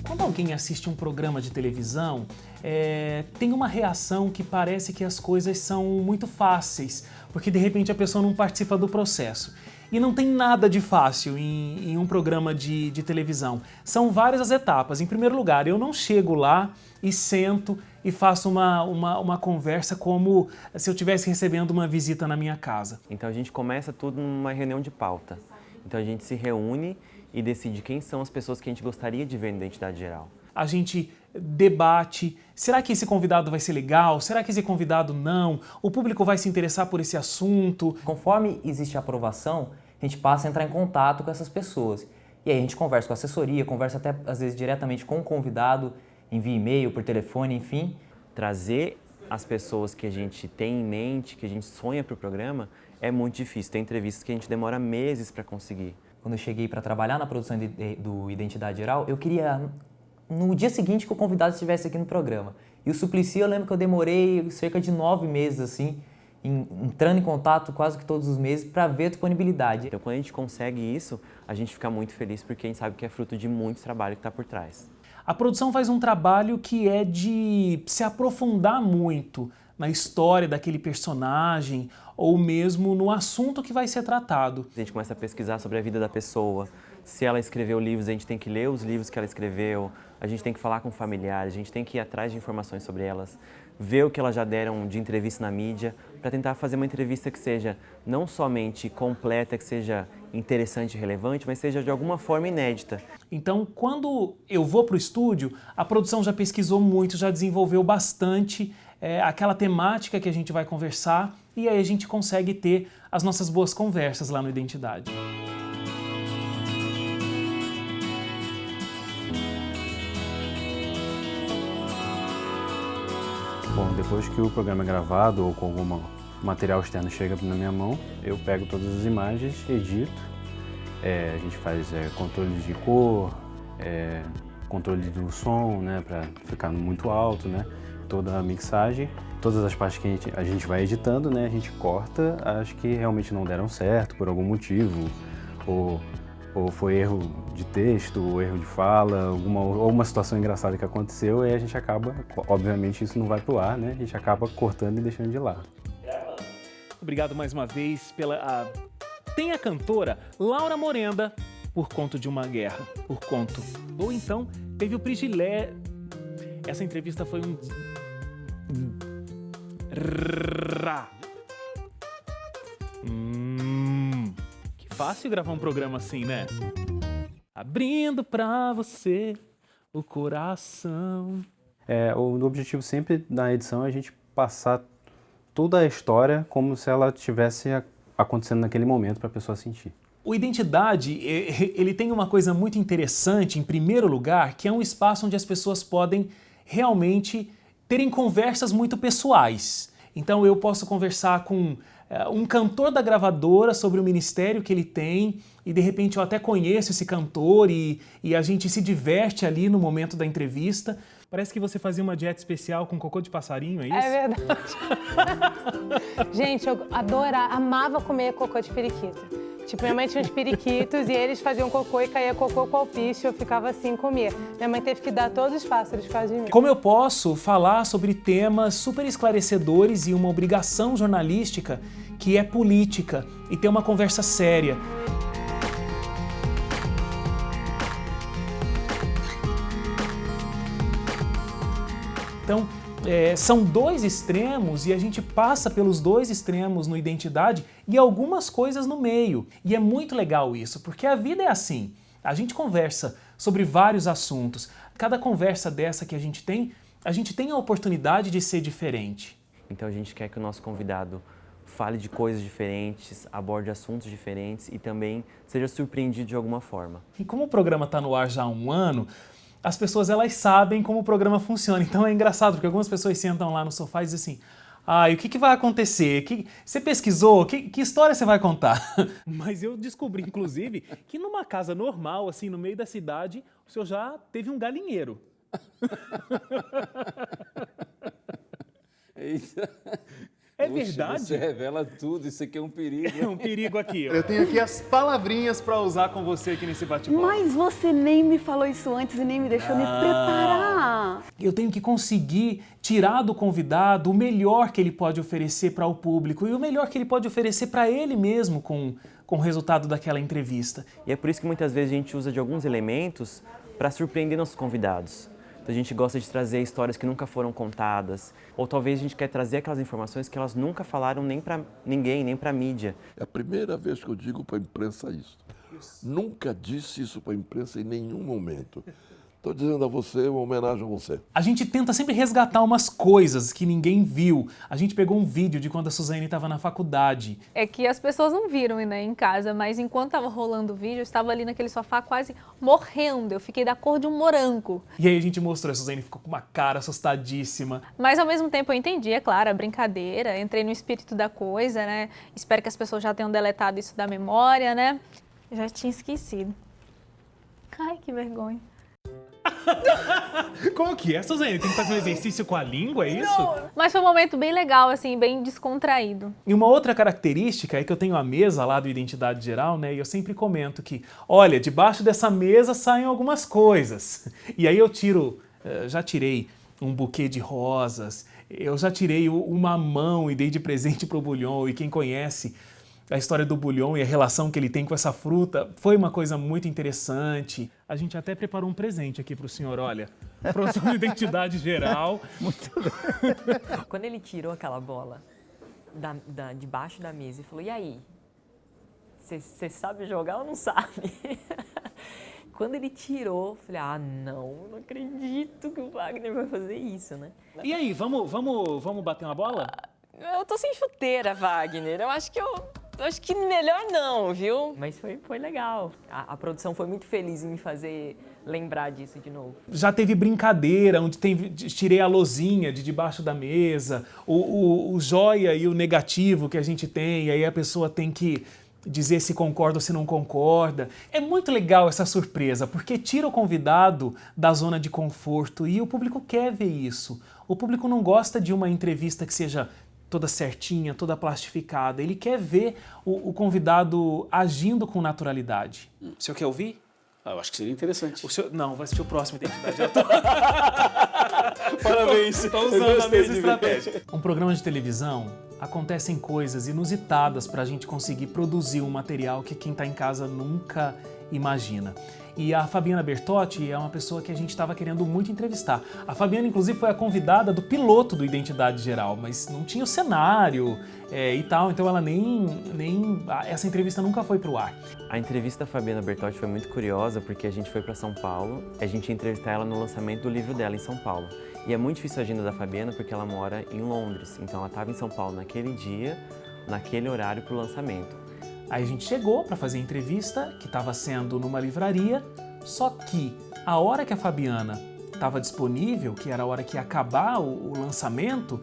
Quando alguém assiste um programa de televisão, tem uma reação que parece que as coisas são muito fáceis, porque de repente a pessoa não participa do processo. E não tem nada de fácil em um programa de televisão. São várias as etapas. Em primeiro lugar, eu não chego lá e sento e faço uma conversa como se eu estivesse recebendo uma visita na minha casa. Então a gente começa tudo numa reunião de pauta. Então a gente se reúne e decide quem são as pessoas que a gente gostaria de ver na Identidade Geral. A gente debate, será que esse convidado vai ser legal? Será que esse convidado não? O público vai se interessar por esse assunto? Conforme existe a aprovação, a gente passa a entrar em contato com essas pessoas. E aí a gente conversa com a assessoria, conversa até às vezes diretamente com o convidado, envia e-mail, por telefone, enfim. Trazer as pessoas que a gente tem em mente, que a gente sonha para o programa, é muito difícil. Tem entrevistas que a gente demora meses para conseguir. Quando eu cheguei para trabalhar na produção do Identidade Geral, eu queria, no dia seguinte, que o convidado estivesse aqui no programa. E o Suplicy, eu lembro que eu demorei cerca de 9 meses, assim, entrando em contato quase que todos os meses para ver a disponibilidade. Então, quando a gente consegue isso, a gente fica muito feliz porque a gente sabe que é fruto de muito trabalho que está por trás. A produção faz um trabalho que é de se aprofundar muito na história daquele personagem ou mesmo no assunto que vai ser tratado. A gente começa a pesquisar sobre a vida da pessoa. Se ela escreveu livros, a gente tem que ler os livros que ela escreveu, a gente tem que falar com familiares, a gente tem que ir atrás de informações sobre elas, ver o que elas já deram de entrevista na mídia, para tentar fazer uma entrevista que seja não somente completa, que seja interessante e relevante, mas seja de alguma forma inédita. Então, quando eu vou para o estúdio, a produção já pesquisou muito, já desenvolveu bastante aquela temática que a gente vai conversar e aí a gente consegue ter as nossas boas conversas lá no Identidade. Bom, depois que o programa é gravado ou com algum material externo chega na minha mão, eu pego todas as imagens, edito, a gente faz controle de cor, controle do som, né, para ficar muito alto, né, toda a mixagem, todas as partes que a gente vai editando, né, a gente corta as que realmente não deram certo por algum motivo, ou foi erro de texto, ou erro de fala, ou uma situação engraçada que aconteceu, e a gente acaba, obviamente isso não vai pro ar, né? A gente acaba cortando e deixando de lado. Obrigado mais uma vez tem a cantora Laura Morenda por Conto de uma Guerra, por Conto. Ou então, teve o privilégio... Essa entrevista foi Que fácil gravar um programa assim, né? Abrindo pra você o coração. O objetivo sempre na edição é a gente passar toda a história como se ela estivesse acontecendo naquele momento para a pessoa sentir. O Identidade, ele tem uma coisa muito interessante, em primeiro lugar, que é um espaço onde as pessoas podem realmente terem conversas muito pessoais. Então eu posso conversar com um cantor da gravadora sobre o ministério que ele tem e de repente eu até conheço esse cantor e a gente se diverte ali no momento da entrevista. Parece que você fazia uma dieta especial com cocô de passarinho, é isso? É verdade. Gente, eu amava comer cocô de periquito. Tipo, minha mãe tinha uns periquitos e eles faziam cocô e caía cocô com alpiste, eu ficava assim, comia. Minha mãe teve que dar todos os pássaros por causa de mim. Como eu posso falar sobre temas super esclarecedores e uma obrigação jornalística que é política e ter uma conversa séria? Então, são dois extremos e a gente passa pelos dois extremos no Identidade e algumas coisas no meio. E é muito legal isso, porque a vida é assim. A gente conversa sobre vários assuntos. Cada conversa dessa que a gente tem a oportunidade de ser diferente. Então a gente quer que o nosso convidado fale de coisas diferentes, aborde assuntos diferentes e também seja surpreendido de alguma forma. E como o programa está no ar já há um ano, as pessoas elas sabem como o programa funciona. Então é engraçado, porque algumas pessoas sentam lá no sofá e dizem assim, e o que vai acontecer? Você pesquisou? Que história você vai contar? Mas eu descobri, inclusive, que numa casa normal, assim, no meio da cidade, o senhor já teve um galinheiro. É Oxe, verdade? Você revela tudo, isso aqui é um perigo. É um perigo aqui. Eu tenho aqui as palavrinhas para usar com você aqui nesse bate-bola. Mas você nem me falou isso antes e nem me deixou me preparar. Eu tenho que conseguir tirar do convidado o melhor que ele pode oferecer para o público e o melhor que ele pode oferecer para ele mesmo com o resultado daquela entrevista. E é por isso que muitas vezes a gente usa de alguns elementos para surpreender nossos convidados. Então a gente gosta de trazer histórias que nunca foram contadas, ou talvez a gente quer trazer aquelas informações que elas nunca falaram nem para ninguém, nem para a mídia. É a primeira vez que eu digo para a imprensa isso. Nunca disse isso para a imprensa em nenhum momento. Estou dizendo a você, uma homenagem a você. A gente tenta sempre resgatar umas coisas que ninguém viu. A gente pegou um vídeo de quando a Suzane estava na faculdade. É que as pessoas não viram, né, em casa, mas enquanto estava rolando o vídeo, eu estava ali naquele sofá quase morrendo. Eu fiquei da cor de um morango. E aí a gente mostrou, a Suzane ficou com uma cara assustadíssima. Mas ao mesmo tempo eu entendi, é claro, a brincadeira, entrei no espírito da coisa, né? Espero que as pessoas já tenham deletado isso da memória, né? Eu já tinha esquecido. Ai, que vergonha. Como que é, Suzane? Tem que fazer um exercício com a língua, é isso? Mas foi um momento bem legal, assim, bem descontraído. E uma outra característica é que eu tenho a mesa lá do Identidade Geral, né? E eu sempre comento que, olha, debaixo dessa mesa saem algumas coisas. E aí eu tiro, já tirei um buquê de rosas, eu já tirei um mamão e dei de presente pro Bulhon. E quem conhece a história do Bulhon e a relação que ele tem com essa fruta foi uma coisa muito interessante. A gente até preparou um presente aqui pro senhor, olha, professor de Identidade Geral. Quando ele tirou aquela bola debaixo da mesa e falou, e aí, você sabe jogar ou não sabe? Quando ele tirou, eu falei, não acredito que o Wagner vai fazer isso, né? E aí, vamos bater uma bola? Eu tô sem chuteira, Wagner, eu acho que melhor não, viu? Mas foi legal. A produção foi muito feliz em me fazer lembrar disso de novo. Já teve brincadeira, onde tirei a lozinha de debaixo da mesa, o joia e o negativo que a gente tem, e aí a pessoa tem que dizer se concorda ou se não concorda. É muito legal essa surpresa, porque tira o convidado da zona de conforto e o público quer ver isso. O público não gosta de uma entrevista que seja toda certinha, toda plastificada. Ele quer ver o convidado agindo com naturalidade. O senhor quer ouvir? Eu acho que seria interessante. Não, vai assistir o próximo Identidade. Parabéns. Estou usando a mesma estratégia. Um programa de televisão, acontecem coisas inusitadas para a gente conseguir produzir um material que quem está em casa nunca imagina. E a Fabiana Bertotti é uma pessoa que a gente estava querendo muito entrevistar. A Fabiana, inclusive, foi a convidada do piloto do Identidade Geral, mas não tinha o cenário e tal, então ela essa entrevista nunca foi pro ar. A entrevista da Fabiana Bertotti foi muito curiosa porque a gente foi para São Paulo, a gente ia entrevistar ela no lançamento do livro dela em São Paulo. E é muito difícil a agenda da Fabiana porque ela mora em Londres, então ela estava em São Paulo naquele dia, naquele horário pro lançamento. Aí a gente chegou para fazer a entrevista, que estava sendo numa livraria, só que a hora que a Fabiana estava disponível, que era a hora que ia acabar o lançamento,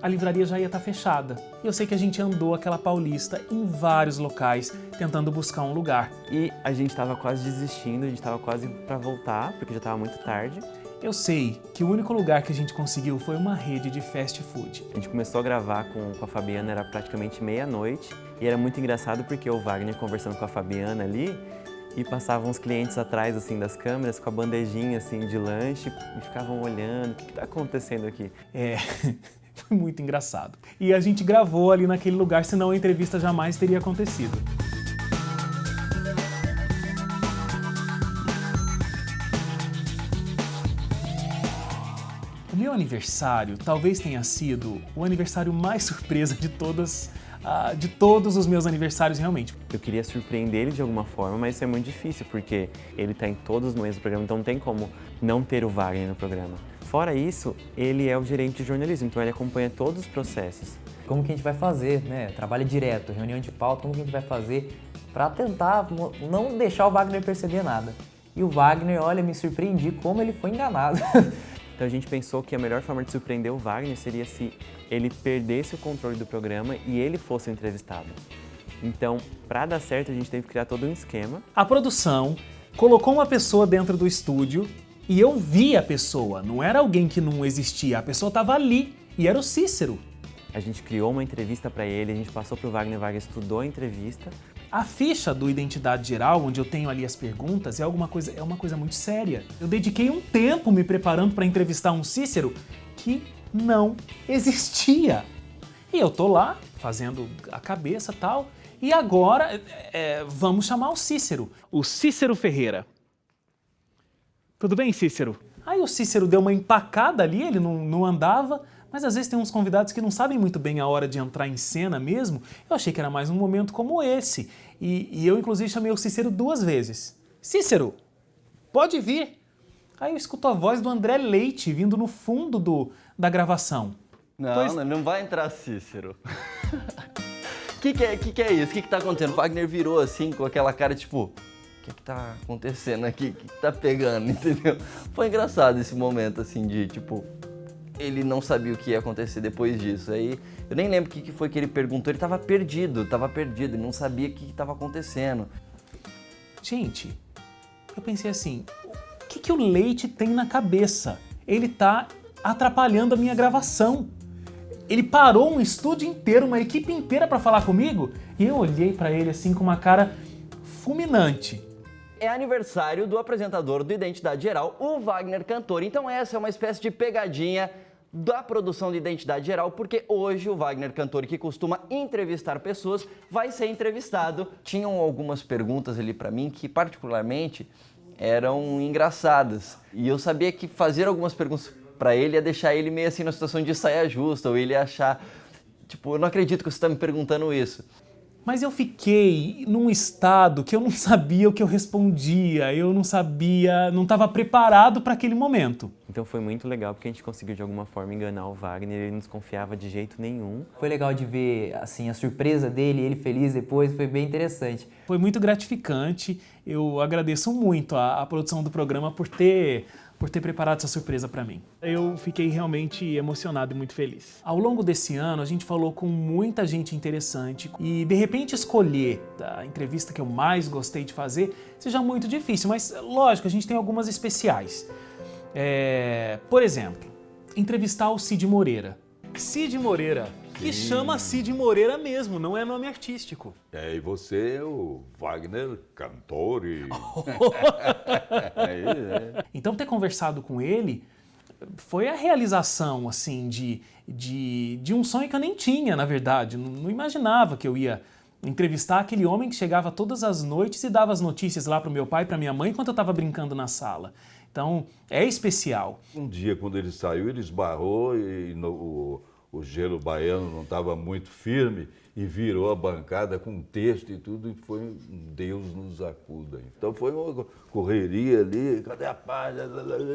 a livraria já ia estar fechada. E eu sei que a gente andou aquela Paulista em vários locais, tentando buscar um lugar. E a gente estava quase desistindo, a gente estava quase para voltar, porque já estava muito tarde. Eu sei que o único lugar que a gente conseguiu foi uma rede de fast food. A gente começou a gravar com a Fabiana, era praticamente meia-noite, e era muito engraçado porque o Wagner conversando com a Fabiana ali, e passavam uns clientes atrás assim das câmeras com a bandejinha assim de lanche e ficavam olhando, o que está acontecendo aqui? Foi muito engraçado. E a gente gravou ali naquele lugar, senão a entrevista jamais teria acontecido. O meu aniversário talvez tenha sido o aniversário mais surpresa de todos os meus aniversários, realmente. Eu queria surpreender ele de alguma forma, mas isso é muito difícil, porque ele está em todos os momentos do programa, então não tem como não ter o Wagner no programa. Fora isso, ele é o gerente de jornalismo, então ele acompanha todos os processos. Como que a gente vai fazer, né? Trabalho direto, reunião de pauta, como que a gente vai fazer para tentar não deixar o Wagner perceber nada. E o Wagner, olha, me surpreendi como ele foi enganado. Então a gente pensou que a melhor forma de surpreender o Wagner seria se ele perdesse o controle do programa e ele fosse o entrevistado. Então, para dar certo, a gente teve que criar todo um esquema. A produção colocou uma pessoa dentro do estúdio e eu vi a pessoa, não era alguém que não existia, a pessoa estava ali e era o Cícero. A gente criou uma entrevista para ele, a gente passou para o Wagner estudou a entrevista. A ficha do Identidade Geral, onde eu tenho ali as perguntas, é uma coisa muito séria. Eu dediquei um tempo me preparando para entrevistar um Cícero que não existia. E eu tô lá, fazendo a cabeça e tal, e agora vamos chamar o Cícero. O Cícero Ferreira. Tudo bem, Cícero? Aí o Cícero deu uma empacada ali, ele não andava, mas às vezes tem uns convidados que não sabem muito bem a hora de entrar em cena mesmo. Eu achei que era mais um momento como esse. E eu, inclusive, chamei o Cícero 2 vezes. Cícero, pode vir. Aí eu escuto a voz do André Leite vindo no fundo da gravação. Não vai entrar Cícero. Que é isso? O que tá acontecendo? O Wagner virou assim, com aquela cara tipo... O que tá acontecendo aqui? O que tá pegando, entendeu? Foi engraçado esse momento, assim, de tipo... Ele não sabia o que ia acontecer depois disso. Aí eu nem lembro o que foi que ele perguntou. Ele tava perdido, ele não sabia o que estava acontecendo. Gente, eu pensei assim, o que o Leite tem na cabeça? Ele tá atrapalhando a minha gravação. Ele parou um estúdio inteiro, uma equipe inteira para falar comigo, e eu olhei para ele assim com uma cara fulminante. É aniversário do apresentador do Identidade Geral, o Wagner Cantor. Então essa é uma espécie de pegadinha da produção de Identidade Geral, porque hoje o Wagner Cantor, que costuma entrevistar pessoas, vai ser entrevistado. Tinham algumas perguntas ali para mim que particularmente eram engraçadas. E eu sabia que fazer algumas perguntas para ele ia deixar ele meio assim na situação de saia justa, ou ele ia achar, tipo, eu não acredito que você está me perguntando isso. Mas eu fiquei num estado que eu não sabia o que eu respondia, eu não sabia, não estava preparado para aquele momento. Então foi muito legal porque a gente conseguiu de alguma forma enganar o Wagner, ele não desconfiava de jeito nenhum. Foi legal de ver assim, a surpresa dele, ele feliz depois, foi bem interessante. Foi muito gratificante, eu agradeço muito a produção do programa por ter preparado essa surpresa para mim. Eu fiquei realmente emocionado e muito feliz. Ao longo desse ano, a gente falou com muita gente interessante e, de repente, escolher a entrevista que eu mais gostei de fazer seja muito difícil, mas, lógico, a gente tem algumas especiais. Por exemplo, entrevistar o Cid Moreira. Cid Moreira, que chama Cid Moreira mesmo, não é nome artístico. E você é o Wagner Cantor. Então, ter conversado com ele foi a realização, assim, de um sonho que eu nem tinha, na verdade. Não imaginava que eu ia entrevistar aquele homem que chegava todas as noites e dava as notícias lá pro meu pai e pra minha mãe enquanto eu estava brincando na sala. Então, é especial. Um dia, quando ele saiu, ele esbarrou e o gelo baiano não estava muito firme e virou a bancada com texto e tudo, e foi um Deus nos acuda. Então foi uma correria ali, cadê a página?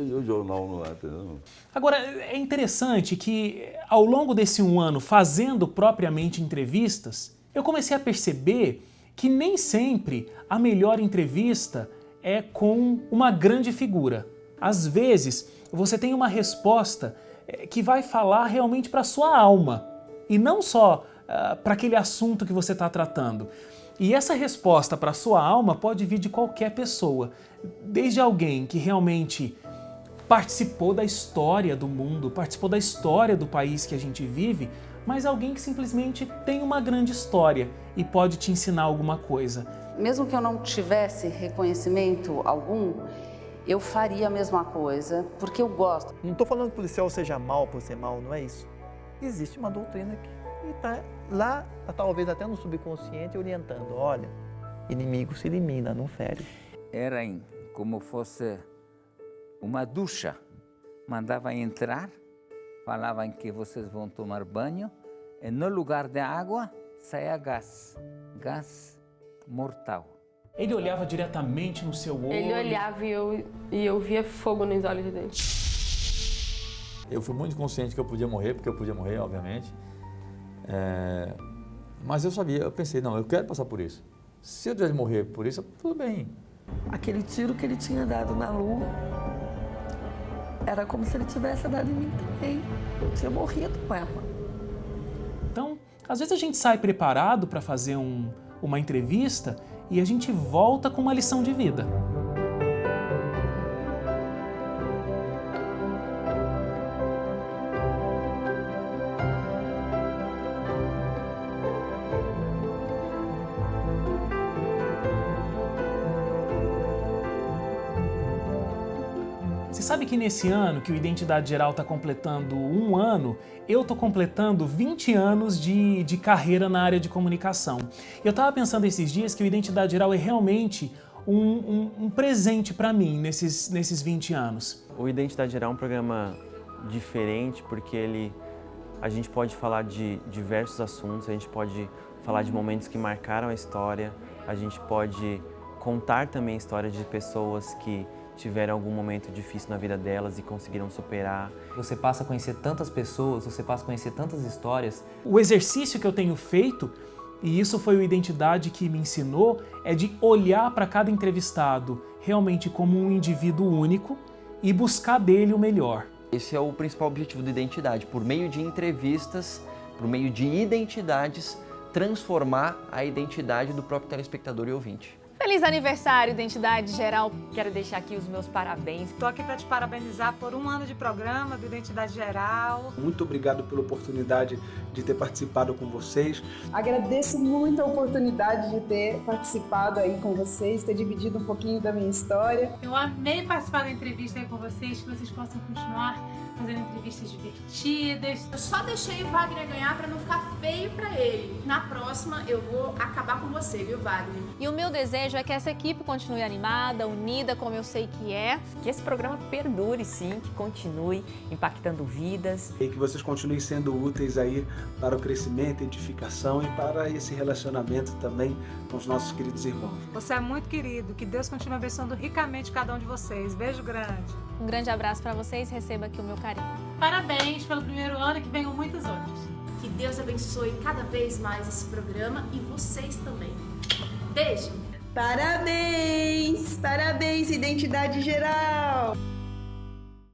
E o jornal não atendeu. Agora, é interessante que ao longo desse um ano, fazendo propriamente entrevistas, eu comecei a perceber que nem sempre a melhor entrevista é com uma grande figura. Às vezes, você tem uma resposta que vai falar realmente para a sua alma e não só para aquele assunto que você está tratando. E essa resposta para a sua alma pode vir de qualquer pessoa, desde alguém que realmente participou da história do mundo, participou da história do país que a gente vive, mas alguém que simplesmente tem uma grande história e pode te ensinar alguma coisa. Mesmo que eu não tivesse reconhecimento algum, eu faria a mesma coisa, porque eu gosto. Não estou falando que o policial seja mal por ser mal, não é isso. Existe uma doutrina que está lá, talvez até no subconsciente, orientando. Olha, inimigo se elimina, não fere. Era como fosse uma ducha. Mandava entrar, falavam que vocês vão tomar banho, e no lugar de água saía gás mortal. Ele olhava diretamente no seu olho. Ele olhava e eu via fogo nos olhos dele. Eu fui muito consciente que eu podia morrer, porque eu podia morrer, obviamente. Mas eu pensei, não, eu quero passar por isso. Se eu tiver de morrer por isso, tudo bem. Aquele tiro que ele tinha dado na lua, era como se ele tivesse dado em mim também. Eu tinha morrido com ela. Então, às vezes a gente sai preparado para fazer uma entrevista e a gente volta com uma lição de vida. sabe que nesse ano que o Identidade Geral está completando 1 ano, eu estou completando 20 anos de carreira na área de comunicação. Eu estava pensando esses dias que o Identidade Geral é realmente um presente para mim nesses 20 anos. O Identidade Geral é um programa diferente porque a gente pode falar de diversos assuntos, a gente pode falar de momentos que marcaram a história, a gente pode contar também histórias de pessoas que tiveram algum momento difícil na vida delas e conseguiram superar. Você passa a conhecer tantas pessoas, você passa a conhecer tantas histórias. O exercício que eu tenho feito, e isso foi o Identidade que me ensinou, é de olhar para cada entrevistado realmente como um indivíduo único e buscar dele o melhor. Esse é o principal objetivo da Identidade, por meio de entrevistas, por meio de identidades, transformar a identidade do próprio telespectador e ouvinte. Feliz aniversário, Identidade Geral. Quero deixar aqui os meus parabéns. Estou aqui para te parabenizar por 1 ano de programa do Identidade Geral. Muito obrigado pela oportunidade de ter participado com vocês. Agradeço muito a oportunidade de ter participado aí com vocês, ter dividido um pouquinho da minha história. Eu amei participar da entrevista aí com vocês, que vocês possam continuar fazendo entrevistas divertidas. Eu só deixei o Wagner ganhar para não ficar feio para ele. Na próxima eu vou acabar com você, viu, Wagner? E o meu desejo é que essa equipe continue animada, unida, como eu sei que é. Que esse programa perdure, sim, que continue impactando vidas. E que vocês continuem sendo úteis aí para o crescimento, edificação e para esse relacionamento também com os nossos queridos irmãos. Você é muito querido, que Deus continue abençoando ricamente cada um de vocês. Beijo grande. Um grande abraço para vocês, receba aqui o meu carinho. Parabéns pelo primeiro ano e que venham muitos outros. Que Deus abençoe cada vez mais esse programa e vocês também. Beijo! Parabéns! Parabéns, Identidade Geral!